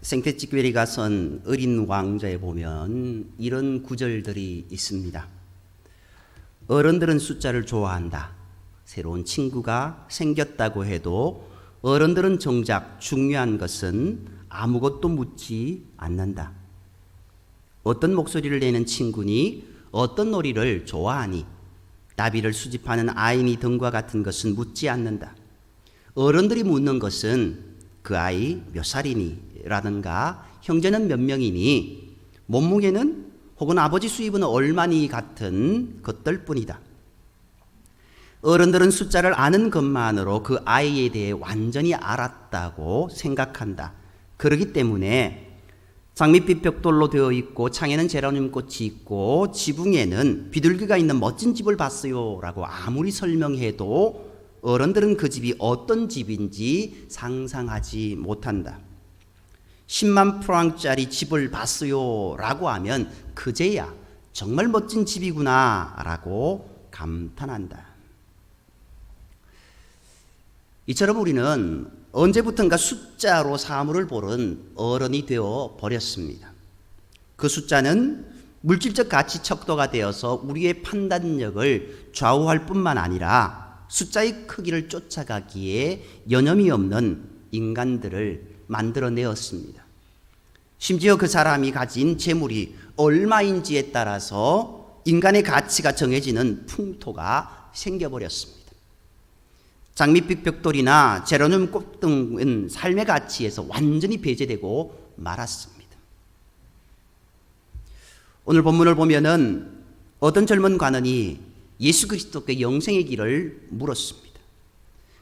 생태찌개리가 쓴 어린 왕자에 보면 이런 구절들이 있습니다. 어른들은 숫자를 좋아한다. 새로운 친구가 생겼다고 해도 어른들은 정작 중요한 것은 아무것도 묻지 않는다. 어떤 목소리를 내는 친구니 어떤 놀이를 좋아하니 나비를 수집하는 아이니 등과 같은 것은 묻지 않는다. 어른들이 묻는 것은 그 아이 몇 살이니 라든가 형제는 몇 명이니 몸무게는 혹은 아버지 수입은 얼마니 같은 것들 뿐이다. 어른들은 숫자를 아는 것만으로 그 아이에 대해 완전히 알았다고 생각한다. 그렇기 때문에 장밋빛 벽돌로 되어 있고 창에는 제라늄 꽃이 있고 지붕에는 비둘기가 있는 멋진 집을 봤어요 라고 아무리 설명해도 어른들은 그 집이 어떤 집인지 상상하지 못한다. 10만 프랑짜리 집을 봤어요 라고 하면 그제야 정말 멋진 집이구나 라고 감탄한다. 이처럼 우리는 언제부턴가 숫자로 사물을 보는 어른이 되어 버렸습니다. 그 숫자는 물질적 가치 척도가 되어서 우리의 판단력을 좌우할 뿐만 아니라 숫자의 크기를 쫓아가기에 여념이 없는 인간들을 만들어내었습니다. 심지어 그 사람이 가진 재물이 얼마인지에 따라서 인간의 가치가 정해지는 풍토가 생겨버렸습니다. 장밋빛 벽돌이나 제라늄 꽃 등은 삶의 가치에서 완전히 배제되고 말았습니다. 오늘 본문을 보면은 어떤 젊은 관원이 예수 그리스도께 영생의 길을 물었습니다.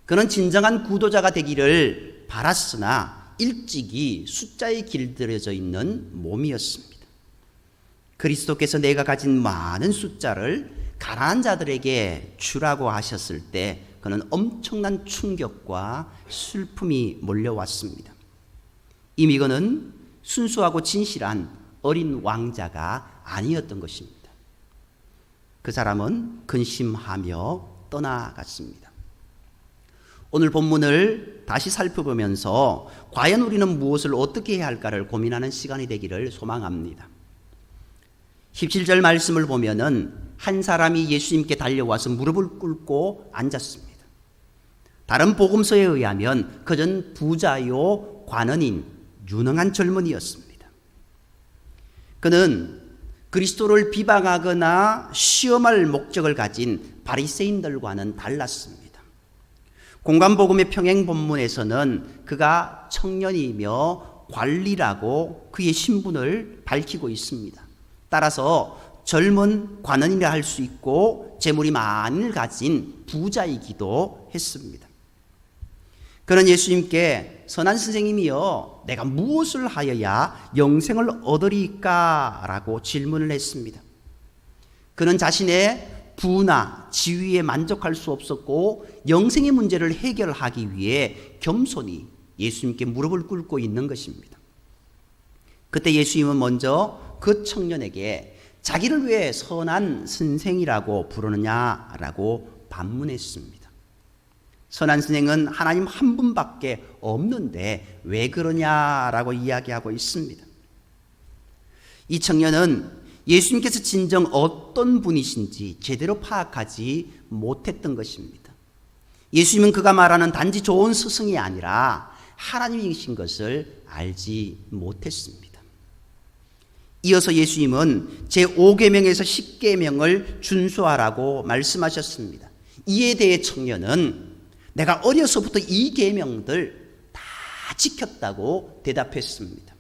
그는 진정한 구도자가 되기를 바랐으나 일찍이 숫자에 길들여져 있는 몸이었습니다. 그리스도께서 내가 가진 많은 숫자를 가난한 자들에게 주라고 하셨을 때 그는 엄청난 충격과 슬픔이 몰려왔습니다. 이미 그는 순수하고 진실한 어린 왕자가 아니었던 것입니다. 그 사람은 근심하며 떠나갔습니다. 오늘 본문을 다시 살펴보면서 과연 우리는 무엇을 어떻게 해야 할까를 고민하는 시간이 되기를 소망합니다. 17절 말씀을 보면은 한 사람이 예수님께 달려와서 무릎을 꿇고 앉았습니다. 다른 복음서에 의하면 그는 부자요 관원인 유능한 젊은이였습니다. 그는 그리스도를 비방하거나 시험할 목적을 가진 바리새인들과는 달랐습니다. 공관복음의 평행 본문에서는 그가 청년이며 관리라고 그의 신분을 밝히고 있습니다. 따라서 젊은 관원이라 할 수 있고 재물이 많이 가진 부자이기도 했습니다. 그는 예수님께 선한 선생님이여 내가 무엇을 하여야 영생을 얻으리까? 라고 질문을 했습니다. 그는 자신의 부나 지위에 만족할 수 없었고 영생의 문제를 해결하기 위해 겸손히 예수님께 무릎을 꿇고 있는 것입니다. 그때 예수님은 먼저 그 청년에게 자기를 왜 선한 선생이라고 부르느냐라고 반문했습니다. 선한 선생은 하나님 한 분밖에 없는데 왜 그러냐라고 이야기하고 있습니다. 이 청년은 예수님께서 진정 어떤 분이신지 제대로 파악하지 못했던 것입니다. 예수님은 그가 말하는 단지 좋은 스승이 아니라 하나님이신 것을 알지 못했습니다. 이어서 예수님은 제5계명에서 10계명을 준수하라고 말씀하셨습니다. 이에 대해 청년은 내가 어려서부터 이 계명들 다 지켰다고 대답했습니다.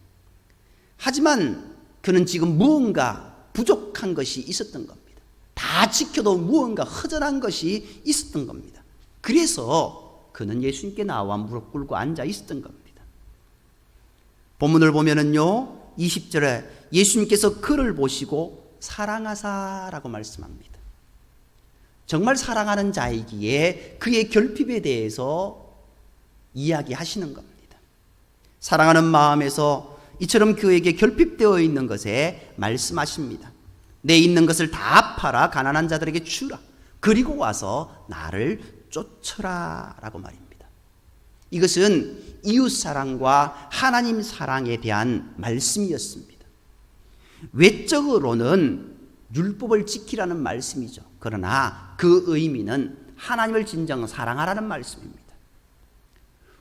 하지만 그는 지금 무언가 부족한 것이 있었던 겁니다. 다 지켜도 무언가 허전한 것이 있었던 겁니다. 그래서 그는 예수님께 나와 무릎 꿇고 앉아 있었던 겁니다. 본문을 보면은요 20절에 예수님께서 그를 보시고 사랑하사라고 말씀합니다. 정말 사랑하는 자이기에 그의 결핍에 대해서 이야기하시는 겁니다. 사랑하는 마음에서 이처럼 그에게 결핍되어 있는 것에 말씀하십니다. 내 있는 것을 다 팔아 가난한 자들에게 주라. 그리고 와서 나를 쫓으라 라고 말입니다. 이것은 이웃사랑과 하나님 사랑에 대한 말씀이었습니다. 외적으로는 율법을 지키라는 말씀이죠. 그러나 그 의미는 하나님을 진정 사랑하라는 말씀입니다.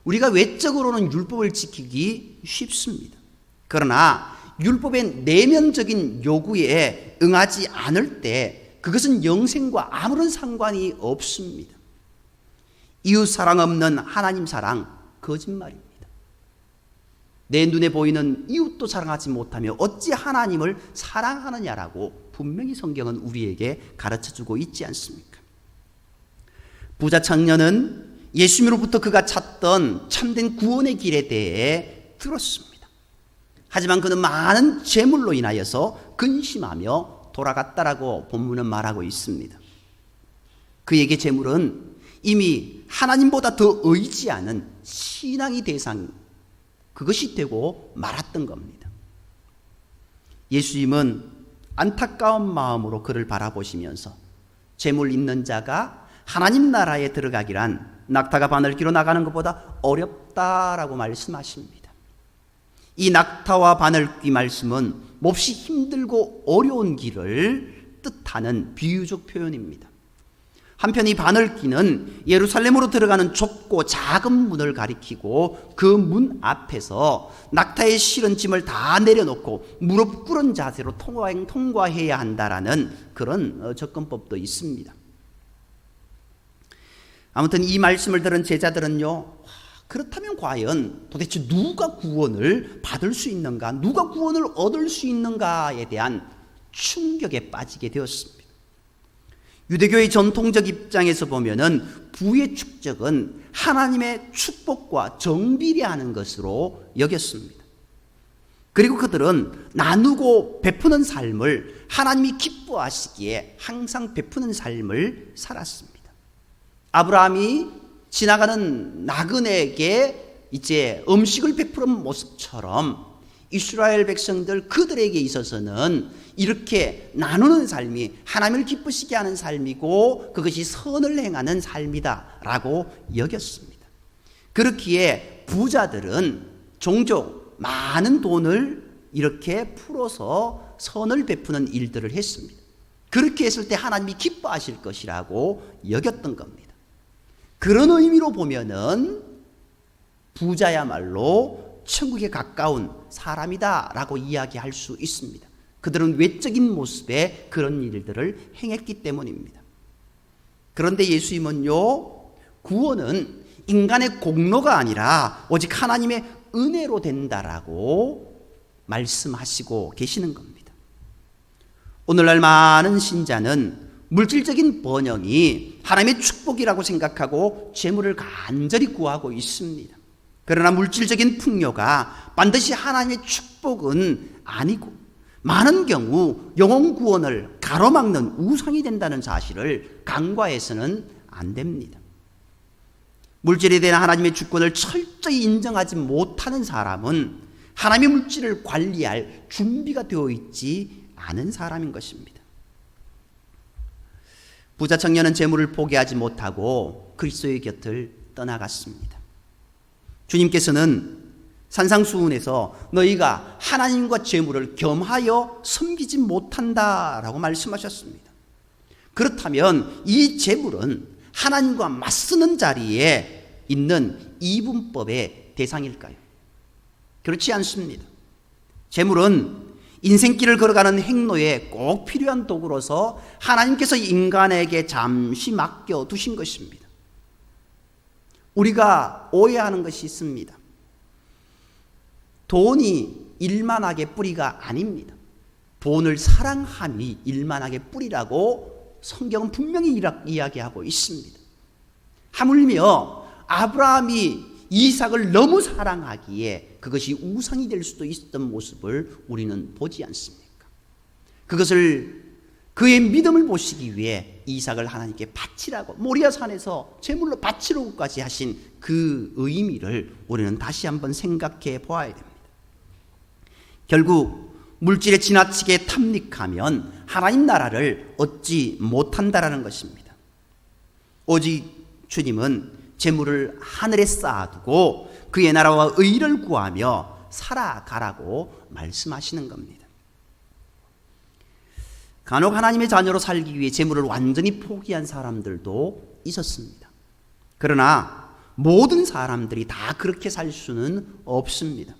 우리가 외적으로는 율법을 지키기 쉽습니다. 그러나 율법의 내면적인 요구에 응하지 않을 때 그것은 영생과 아무런 상관이 없습니다. 이웃 사랑 없는 하나님 사랑, 거짓말입니다. 내 눈에 보이는 이웃도 사랑하지 못하며 어찌 하나님을 사랑하느냐라고 분명히 성경은 우리에게 가르쳐주고 있지 않습니까? 부자 청년은 예수님으로부터 그가 찾던 참된 구원의 길에 대해 들었습니다. 하지만 그는 많은 재물로 인하여서 근심하며 돌아갔다라고 본문은 말하고 있습니다. 그에게 재물은 이미 하나님보다 더 의지하는 신앙의 대상, 그것이 되고 말았던 겁니다. 예수님은 안타까운 마음으로 그를 바라보시면서 재물 있는 자가 하나님 나라에 들어가기란 낙타가 바늘기로 나가는 것보다 어렵다라고 말씀하십니다. 이 낙타와 바늘기 말씀은 몹시 힘들고 어려운 길을 뜻하는 비유적 표현입니다. 한편 이 바늘기는 예루살렘으로 들어가는 좁고 작은 문을 가리키고 그 문 앞에서 낙타의 실은 짐을 다 내려놓고 무릎 꿇은 자세로 통과해야 한다라는 그런 접근법도 있습니다. 아무튼 이 말씀을 들은 제자들은요, 그렇다면 과연 도대체 누가 구원을 받을 수 있는가, 누가 구원을 얻을 수 있는가에 대한 충격에 빠지게 되었습니다. 유대교의 전통적 입장에서 보면은 부의 축적은 하나님의 축복과 정비례하는 것으로 여겼습니다. 그리고 그들은 나누고 베푸는 삶을 하나님이 기뻐하시기에 항상 베푸는 삶을 살았습니다. 아브라함이 지나가는 나그네에게 이제 음식을 베푸는 모습처럼 이스라엘 백성들 그들에게 있어서는 이렇게 나누는 삶이 하나님을 기쁘시게 하는 삶이고 그것이 선을 행하는 삶이다라고 여겼습니다. 그렇기에 부자들은 종종 많은 돈을 이렇게 풀어서 선을 베푸는 일들을 했습니다. 그렇게 했을 때 하나님이 기뻐하실 것이라고 여겼던 겁니다. 그런 의미로 보면은 부자야말로 천국에 가까운 사람이다라고 이야기할 수 있습니다. 그들은 외적인 모습에 그런 일들을 행했기 때문입니다. 그런데 예수님은요, 구원은 인간의 공로가 아니라 오직 하나님의 은혜로 된다라고 말씀하시고 계시는 겁니다. 오늘날 많은 신자는 물질적인 번영이 하나님의 축복이라고 생각하고 재물을 간절히 구하고 있습니다. 그러나 물질적인 풍요가 반드시 하나님의 축복은 아니고 많은 경우 영혼 구원을 가로막는 우상이 된다는 사실을 간과해서는 안 됩니다. 물질에 대한 하나님의 주권을 철저히 인정하지 못하는 사람은 하나님의 물질을 관리할 준비가 되어 있지 않은 사람인 것입니다. 부자 청년은 재물을 포기하지 못하고 그리스도의 곁을 떠나갔습니다. 주님께서는 산상수훈에서 너희가 하나님과 재물을 겸하여 섬기지 못한다라고 말씀하셨습니다. 그렇다면 이 재물은 하나님과 맞서는 자리에 있는 이분법의 대상일까요? 그렇지 않습니다. 재물은 인생길을 걸어가는 행로에 꼭 필요한 도구로서 하나님께서 인간에게 잠시 맡겨두신 것입니다. 우리가 오해하는 것이 있습니다. 돈이 일만하게 뿌리가 아닙니다. 돈을 사랑함이 일만하게 뿌리라고 성경은 분명히 이야기하고 있습니다. 하물며 아브라함이 이삭을 너무 사랑하기에 그것이 우상이 될 수도 있었던 모습을 우리는 보지 않습니까? 그것을 그의 믿음을 보시기 위해 이삭을 하나님께 바치라고 모리아산에서 제물로 바치라고까지 하신 그 의미를 우리는 다시 한번 생각해 보아야 됩니다. 결국 물질에 지나치게 탐닉하면 하나님 나라를 얻지 못한다라는 것입니다. 오직 주님은 재물을 하늘에 쌓아두고 그의 나라와 의를 구하며 살아가라고 말씀하시는 겁니다. 간혹 하나님의 자녀로 살기 위해 재물을 완전히 포기한 사람들도 있었습니다. 그러나 모든 사람들이 다 그렇게 살 수는 없습니다.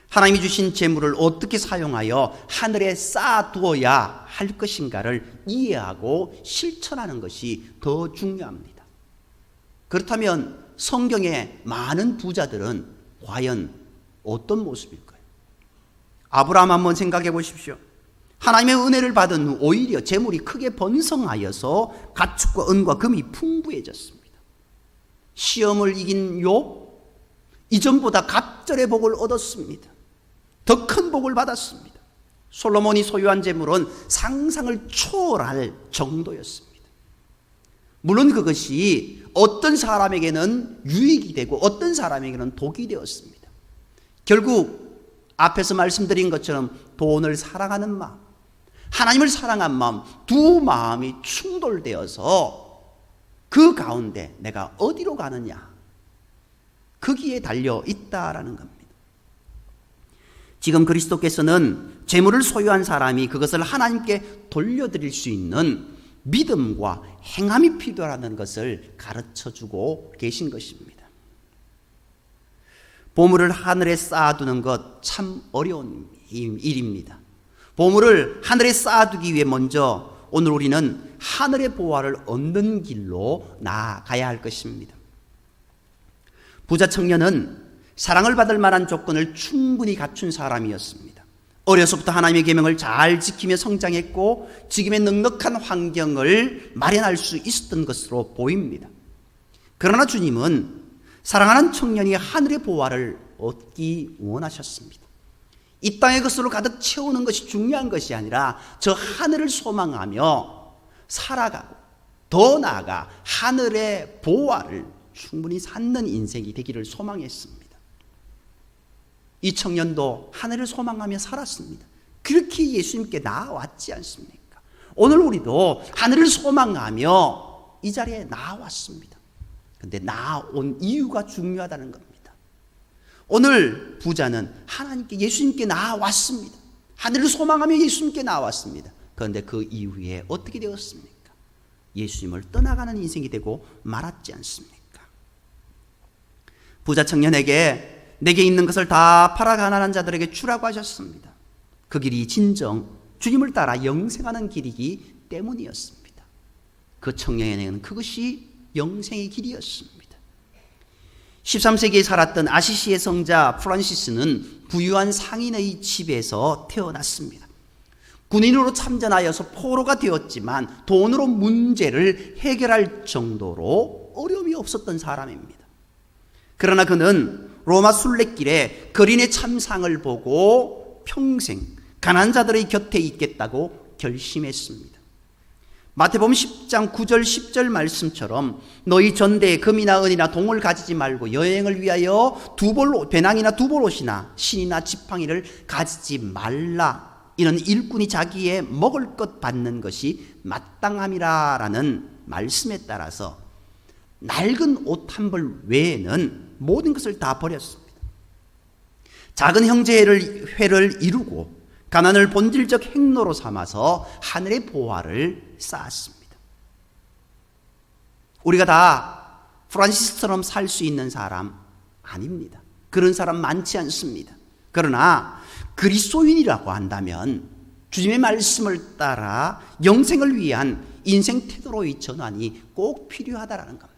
하나님이 주신 재물을 어떻게 사용하여 하늘에 쌓아두어야 할 것인가를 이해하고 실천하는 것이 더 중요합니다. 그렇다면 성경의 많은 부자들은 과연 어떤 모습일까요? 아브라함 한번 생각해 보십시오. 하나님의 은혜를 받은 후 오히려 재물이 크게 번성하여서 가축과 은과 금이 풍부해졌습니다. 시험을 이긴 욥, 이전보다 갑절의 복을 얻었습니다. 더 큰 복을 받았습니다. 솔로몬이 소유한 재물은 상상을 초월할 정도였습니다. 물론 그것이 어떤 사람에게는 유익이 되고 어떤 사람에게는 독이 되었습니다. 결국 앞에서 말씀드린 것처럼 돈을 사랑하는 마음, 하나님을 사랑한 마음, 두 마음이 충돌되어서 그 가운데 내가 어디로 가느냐, 거기에 달려 있다라는 겁니다. 지금 그리스도께서는 재물을 소유한 사람이 그것을 하나님께 돌려드릴 수 있는 믿음과 행함이 필요하다는 것을 가르쳐주고 계신 것입니다. 보물을 하늘에 쌓아두는 것 참 어려운 일입니다. 보물을 하늘에 쌓아두기 위해 먼저 오늘 우리는 하늘의 보화를 얻는 길로 나아가야 할 것입니다. 부자 청년은 사랑을 받을 만한 조건을 충분히 갖춘 사람이었습니다. 어려서부터 하나님의 계명을 잘 지키며 성장했고 지금의 넉넉한 환경을 마련할 수 있었던 것으로 보입니다. 그러나 주님은 사랑하는 청년이 하늘의 보화를 얻기 원하셨습니다. 이 땅의 것으로 가득 채우는 것이 중요한 것이 아니라 저 하늘을 소망하며 살아가고 더 나아가 하늘의 보화를 충분히 쌓는 인생이 되기를 소망했습니다. 이 청년도 하늘을 소망하며 살았습니다. 그렇게 예수님께 나아왔지 않습니까? 오늘 우리도 하늘을 소망하며 이 자리에 나아왔습니다. 그런데 나아온 이유가 중요하다는 겁니다. 오늘 부자는 하나님께 예수님께 나아왔습니다. 하늘을 소망하며 예수님께 나아왔습니다. 그런데 그 이후에 어떻게 되었습니까? 예수님을 떠나가는 인생이 되고 말았지 않습니까? 부자 청년에게 내게 있는 것을 다 팔아 가난한 자들에게 주라고 하셨습니다. 그 길이 진정 주님을 따라 영생하는 길이기 때문이었습니다. 그 청년에게는 그것이 영생의 길이었습니다. 13세기에 살았던 아시시의 성자 프란시스는 부유한 상인의 집에서 태어났습니다. 군인으로 참전하여서 포로가 되었지만 돈으로 문제를 해결할 정도로 어려움이 없었던 사람입니다. 그러나 그는 로마 순례길에 거린의 참상을 보고 평생 가난한 자들의 곁에 있겠다고 결심했습니다. 마태복음 10장 9절 10절 말씀처럼 너희 전대에 금이나 은이나 동을 가지지 말고 여행을 위하여 배낭이나 두볼옷이나 신이나 지팡이를 가지지 말라. 이는 일꾼이 자기의 먹을 것 받는 것이 마땅함이라라는 말씀에 따라서 낡은 옷 한 벌 외에는 모든 것을 다 버렸습니다. 작은 형제회를 이루고 가난을 본질적 행로로 삼아서 하늘의 보화를 쌓았습니다. 우리가 다 프란시스처럼 살 수 있는 사람 아닙니다. 그런 사람 많지 않습니다. 그러나 그리스도인이라고 한다면 주님의 말씀을 따라 영생을 위한 인생 태도로의 전환이 꼭 필요하다는 겁니다.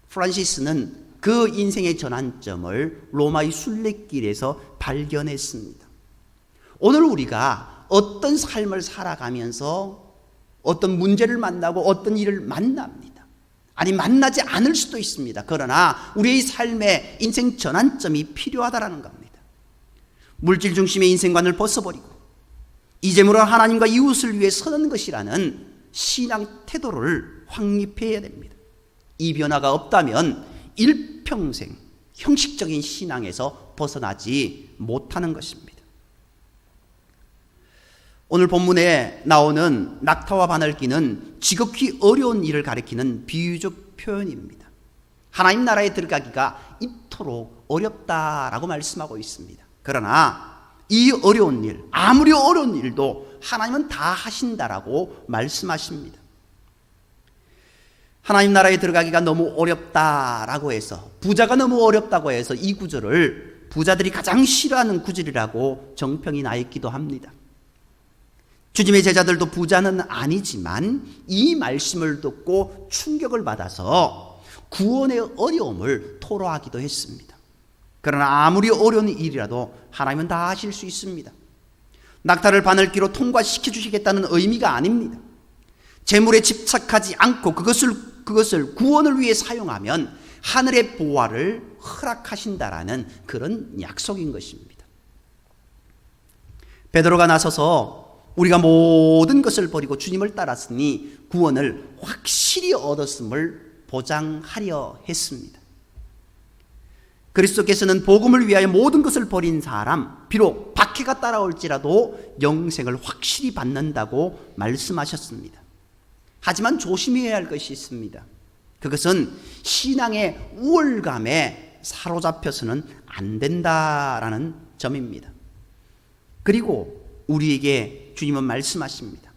프란시스는 그 인생의 전환점을 로마의 순례길에서 발견했습니다. 오늘 우리가 어떤 삶을 살아가면서 어떤 문제를 만나고 어떤 일을 만납니다. 아니 만나지 않을 수도 있습니다. 그러나 우리의 삶의 인생 전환점이 필요하다는 겁니다. 물질 중심의 인생관을 벗어버리고 이제므로 하나님과 이웃을 위해 서는 것이라는 신앙 태도를 확립해야 됩니다. 이 변화가 없다면 일평생 형식적인 신앙에서 벗어나지 못하는 것입니다. 오늘 본문에 나오는 낙타와 바늘기는 지극히 어려운 일을 가리키는 비유적 표현입니다. 하나님 나라에 들어가기가 이토록 어렵다라고 말씀하고 있습니다. 그러나 이 어려운 일, 아무리 어려운 일도 하나님은 다 하신다라고 말씀하십니다. 하나님 나라에 들어가기가 너무 어렵다라고 해서, 부자가 너무 어렵다고 해서 이 구절을 부자들이 가장 싫어하는 구절이라고 정평이 나 있기도 합니다. 주님의 제자들도 부자는 아니지만 이 말씀을 듣고 충격을 받아서 구원의 어려움을 토로하기도 했습니다. 그러나 아무리 어려운 일이라도 하나님은 다 하실 수 있습니다. 낙타를 바늘기로 통과시켜 주시겠다는 의미가 아닙니다. 재물에 집착하지 않고 그것을 구원을 위해 사용하면 하늘의 보화를 허락하신다라는 그런 약속인 것입니다. 베드로가 나서서 우리가 모든 것을 버리고 주님을 따랐으니 구원을 확실히 얻었음을 보장하려 했습니다. 그리스도께서는 복음을 위하여 모든 것을 버린 사람, 비록 박해가 따라올지라도 영생을 확실히 받는다고 말씀하셨습니다. 하지만 조심해야 할 것이 있습니다. 그것은 신앙의 우월감에 사로잡혀서는 안 된다라는 점입니다. 그리고 우리에게 주님은 말씀하십니다.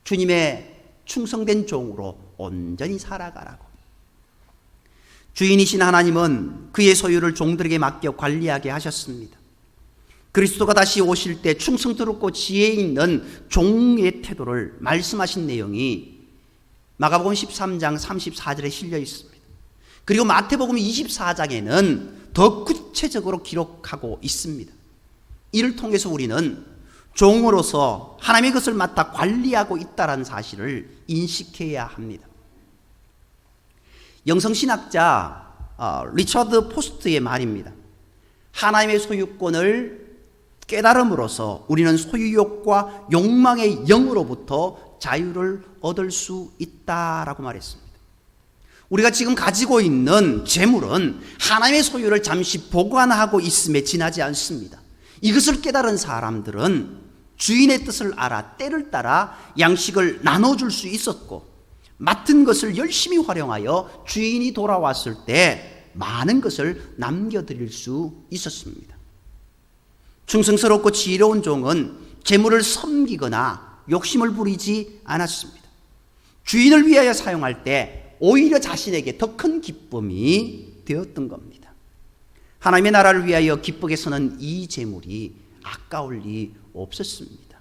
주님의 충성된 종으로 온전히 살아가라고. 주인이신 하나님은 그의 소유를 종들에게 맡겨 관리하게 하셨습니다. 그리스도가 다시 오실 때 충성스럽고 지혜 있는 종의 태도를 말씀하신 내용이 마가복음 13장 34절에 실려 있습니다. 그리고 마태복음 24장에는 더 구체적으로 기록하고 있습니다. 이를 통해서 우리는 종으로서 하나님의 것을 맡아 관리하고 있다는 사실을 인식해야 합니다. 영성신학자 리처드 포스트의 말입니다. 하나님의 소유권을 깨달음으로써 우리는 소유욕과 욕망의 영으로부터 자유를 얻을 수 있다라고 말했습니다. 우리가 지금 가지고 있는 재물은 하나님의 소유를 잠시 보관하고 있음에 지나지 않습니다. 이것을 깨달은 사람들은 주인의 뜻을 알아 때를 따라 양식을 나눠줄 수 있었고, 맡은 것을 열심히 활용하여 주인이 돌아왔을 때 많은 것을 남겨드릴 수 있었습니다. 충성스럽고 지혜로운 종은 재물을 섬기거나 욕심을 부리지 않았습니다. 주인을 위하여 사용할 때 오히려 자신에게 더 큰 기쁨이 되었던 겁니다. 하나님의 나라를 위하여 기쁘게 쓰는 이 재물이 아까울 리 없었습니다.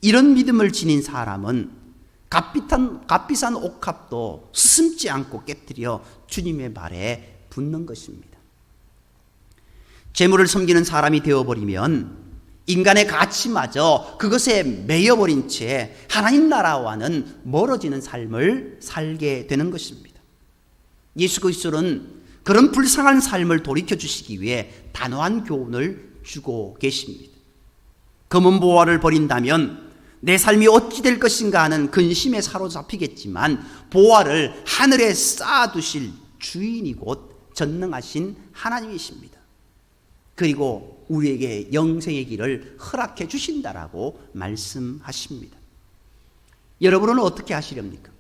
이런 믿음을 지닌 사람은 값비싼 옥합도 스스럼지 않고 깨뜨려 주님의 발에 붙는 것입니다. 재물을 섬기는 사람이 되어버리면 인간의 가치마저 그것에 매여버린 채 하나님 나라와는 멀어지는 삶을 살게 되는 것입니다. 예수 그리스도는 그런 불쌍한 삶을 돌이켜주시기 위해 단호한 교훈을 주고 계십니다. 검은 보화를 버린다면 내 삶이 어찌 될 것인가 하는 근심에 사로잡히겠지만 보화를 하늘에 쌓아두실 주인이 곧 전능하신 하나님이십니다. 그리고 우리에게 영생의 길을 허락해 주신다라고 말씀하십니다. 여러분은 어떻게 하시렵니까?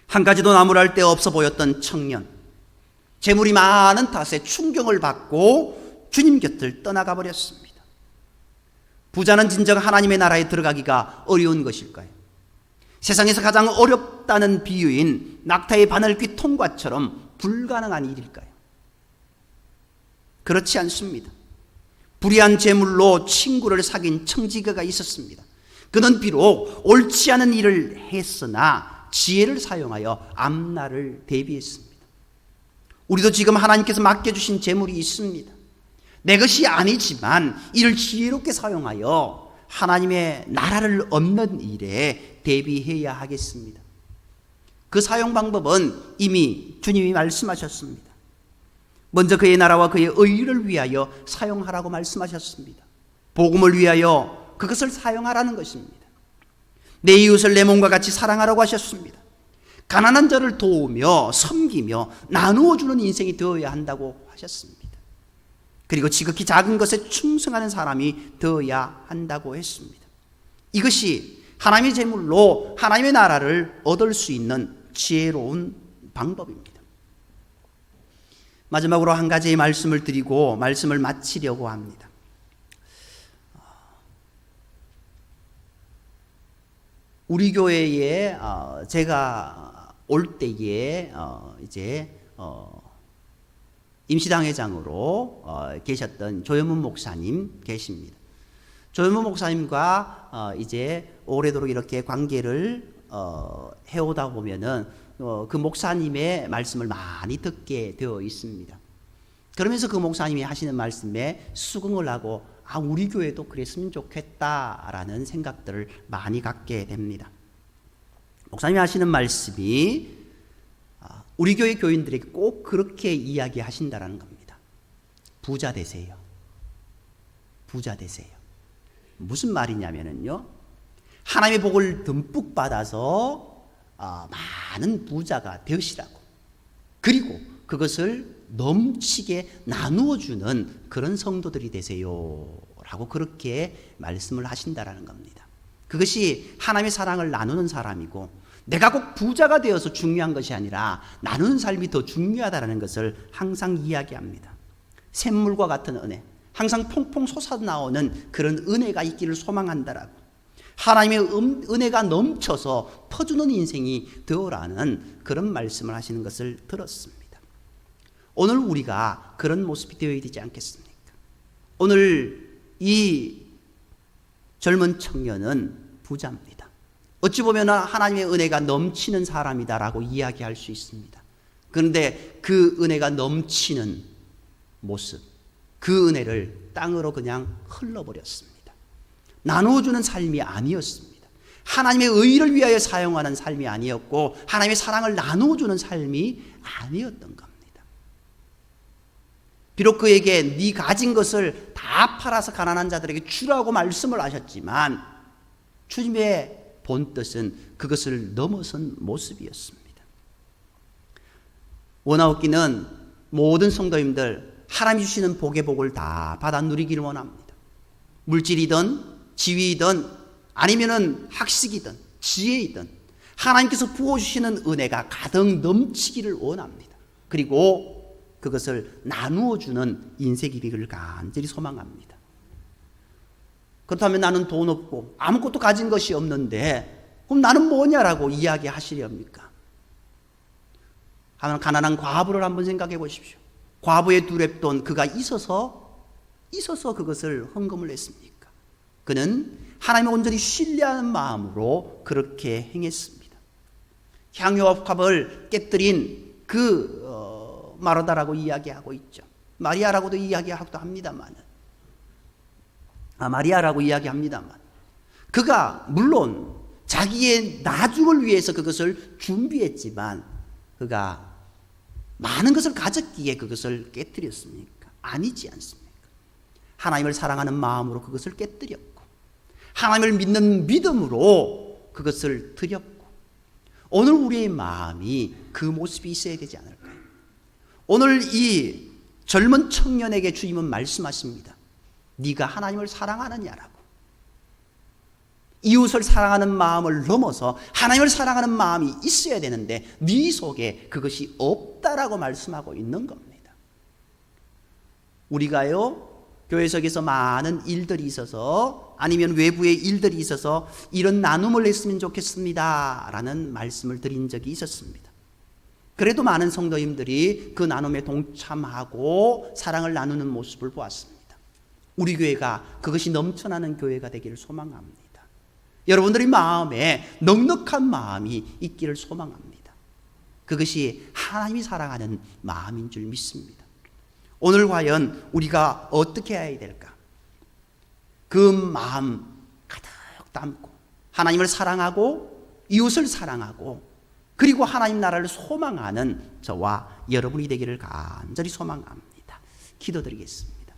한 가지도 나무랄 데 없어 보였던 청년, 재물이 많은 탓에 충격을 받고 주님 곁을 떠나가 버렸습니다. 부자는 진정 하나님의 나라에 들어가기가 어려운 것일까요? 세상에서 가장 어렵다는 비유인 낙타의 바늘귀 통과처럼 불가능한 일일까요? 그렇지 않습니다. 불의한 재물로 친구를 사귄 청지기가 있었습니다. 그는 비록 옳지 않은 일을 했으나 지혜를 사용하여 앞날을 대비했습니다. 우리도 지금 하나님께서 맡겨주신 재물이 있습니다. 내 것이 아니지만 이를 지혜롭게 사용하여 하나님의 나라를 얻는 일에 대비해야 하겠습니다. 그 사용 방법은 이미 주님이 말씀하셨습니다. 먼저 그의 나라와 그의 의를 위하여 사용하라고 말씀하셨습니다. 복음을 위하여 그것을 사용하라는 것입니다. 내 이웃을 내 몸과 같이 사랑하라고 하셨습니다. 가난한 자를 도우며 섬기며 나누어 주는 인생이 되어야 한다고 하셨습니다. 그리고 지극히 작은 것에 충성하는 사람이 되어야 한다고 했습니다. 이것이 하나님의 재물로 하나님의 나라를 얻을 수 있는 지혜로운 방법입니다. 마지막으로 한 가지의 말씀을 드리고 말씀을 마치려고 합니다. 우리 교회에 제가 올 때에 이제 임시당 회장으로 계셨던 조현문 목사님 계십니다. 조현문 목사님과 이제 오래도록 이렇게 관계를 해오다 보면은 그 목사님의 말씀을 많이 듣게 되어 있습니다. 그러면서 그 목사님이 하시는 말씀에 수긍을 하고 우리 교회도 그랬으면 좋겠다라는 생각들을 많이 갖게 됩니다. 목사님이 하시는 말씀이 우리 교회 교인들에게 꼭 그렇게 이야기하신다라는 겁니다. 부자 되세요. 부자 되세요. 무슨 말이냐면요, 하나님의 복을 듬뿍 받아서 많은 부자가 되시라고, 그리고 그것을 넘치게 나누어 주는 그런 성도들이 되세요 라고 그렇게 말씀을 하신다라는 겁니다. 그것이 하나님의 사랑을 나누는 사람이고, 내가 꼭 부자가 되어서 중요한 것이 아니라 나누는 삶이 더 중요하다는 것을 항상 이야기합니다. 샘물과 같은 은혜, 항상 퐁퐁 솟아나오는 그런 은혜가 있기를 소망한다라고, 하나님의 은혜가 넘쳐서 퍼주는 인생이 되어라는 그런 말씀을 하시는 것을 들었습니다. 오늘 우리가 그런 모습이 되어야 되지 않겠습니까? 오늘 이 젊은 청년은 부자입니다. 어찌 보면 하나님의 은혜가 넘치는 사람이다라고 이야기할 수 있습니다. 그런데 그 은혜가 넘치는 모습, 그 은혜를 땅으로 그냥 흘러버렸습니다. 나누어주는 삶이 아니었습니다. 하나님의 의를 위하여 사용하는 삶이 아니었고, 하나님의 사랑을 나누어주는 삶이 아니었던 겁니다. 비록 그에게 네 가진 것을 다 팔아서 가난한 자들에게 주라고 말씀을 하셨지만, 주님의 본뜻은 그것을 넘어선 모습이었습니다. 원하옵기는 모든 성도님들 하나님이 주시는 복의 복을 다 받아 누리기를 원합니다. 물질이든 지위이든 아니면은 학식이든 지혜이든 하나님께서 부어주시는 은혜가 가득 넘치기를 원합니다. 그리고 그것을 나누어 주는 인생이기를 간절히 소망합니다. 그렇다면 나는 돈 없고 아무것도 가진 것이 없는데 그럼 나는 뭐냐라고 이야기하시렵니까? 가난한 과부를 한번 생각해 보십시오. 과부의 두렙돈, 그가 있어서 그것을 헌금을 했습니까? 그는 하나님을 온전히 신뢰하는 마음으로 그렇게 행했습니다. 향유와 값을 깨뜨린 마르다라고 이야기하고 있죠. 마리아라고도 이야기하기도 합니다만, 마리아라고 이야기합니다만, 그가 물론 자기의 나중을 위해서 그것을 준비했지만 그가 많은 것을 가졌기에 그것을 깨뜨렸습니까? 아니지 않습니까? 하나님을 사랑하는 마음으로 그것을 깨뜨렸고, 하나님을 믿는 믿음으로 그것을 드렸고, 오늘 우리의 마음이 그 모습이 있어야 되지 않을까요? 오늘 이 젊은 청년에게 주님은 말씀하십니다. 네가 하나님을 사랑하느냐라고. 이웃을 사랑하는 마음을 넘어서 하나님을 사랑하는 마음이 있어야 되는데 네 속에 그것이 없다라고 말씀하고 있는 겁니다. 우리가요, 교회 속에서 많은 일들이 있어서, 아니면 외부의 일들이 있어서 이런 나눔을 했으면 좋겠습니다 라는 말씀을 드린 적이 있었습니다. 그래도 많은 성도님들이 그 나눔에 동참하고 사랑을 나누는 모습을 보았습니다. 우리 교회가 그것이 넘쳐나는 교회가 되기를 소망합니다. 여러분들의 마음에 넉넉한 마음이 있기를 소망합니다. 그것이 하나님이 사랑하는 마음인 줄 믿습니다. 오늘 과연 우리가 어떻게 해야 될까? 그 마음 가득 담고 하나님을 사랑하고 이웃을 사랑하고 그리고 하나님 나라를 소망하는 저와 여러분이 되기를 간절히 소망합니다. 기도드리겠습니다.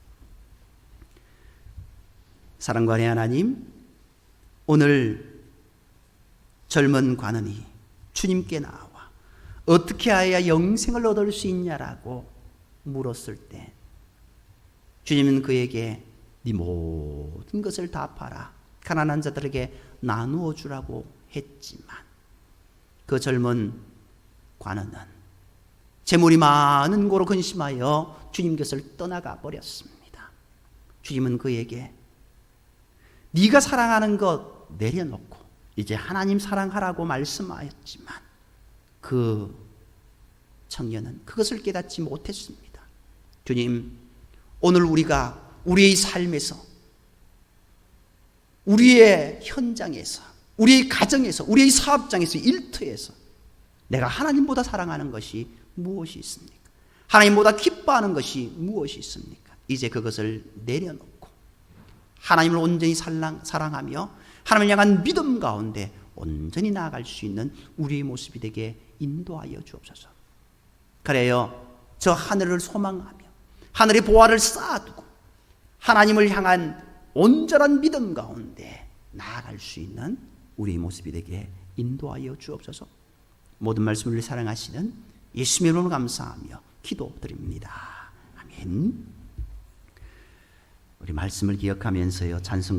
사랑관의 하나님, 오늘 젊은 관원이 주님께 나와 어떻게 해야 영생을 얻을 수 있냐라고 물었을 때 주님은 그에게 네 모든 것을 다 팔아 가난한 자들에게 나누어 주라고 했지만 그 젊은 관원은 재물이 많은 고로 근심하여 주님 곁을 떠나가 버렸습니다. 주님은 그에게 네가 사랑하는 것 내려놓고 이제 하나님 사랑하라고 말씀하였지만 그 청년은 그것을 깨닫지 못했습니다. 주님, 오늘 우리가 우리의 삶에서, 우리의 현장에서, 우리의 가정에서, 우리의 사업장에서, 일터에서 내가 하나님보다 사랑하는 것이 무엇이 있습니까? 하나님보다 기뻐하는 것이 무엇이 있습니까? 이제 그것을 내려놓고 하나님을 온전히 사랑하며 하나님을 향한 믿음 가운데 온전히 나아갈 수 있는 우리의 모습이 되게 인도하여 주옵소서. 그래요, 저 하늘을 소망하며 하늘의 보화를 쌓아두고 하나님을 향한 온전한 믿음 가운데 나아갈 수 있는 우리의 모습이 되게 인도하여 주옵소서. 모든 말씀을 사랑하시는 예수님의 이름으로 감사하며 기도드립니다. 아멘. 우리 말씀을 기억하면서요, 찬송가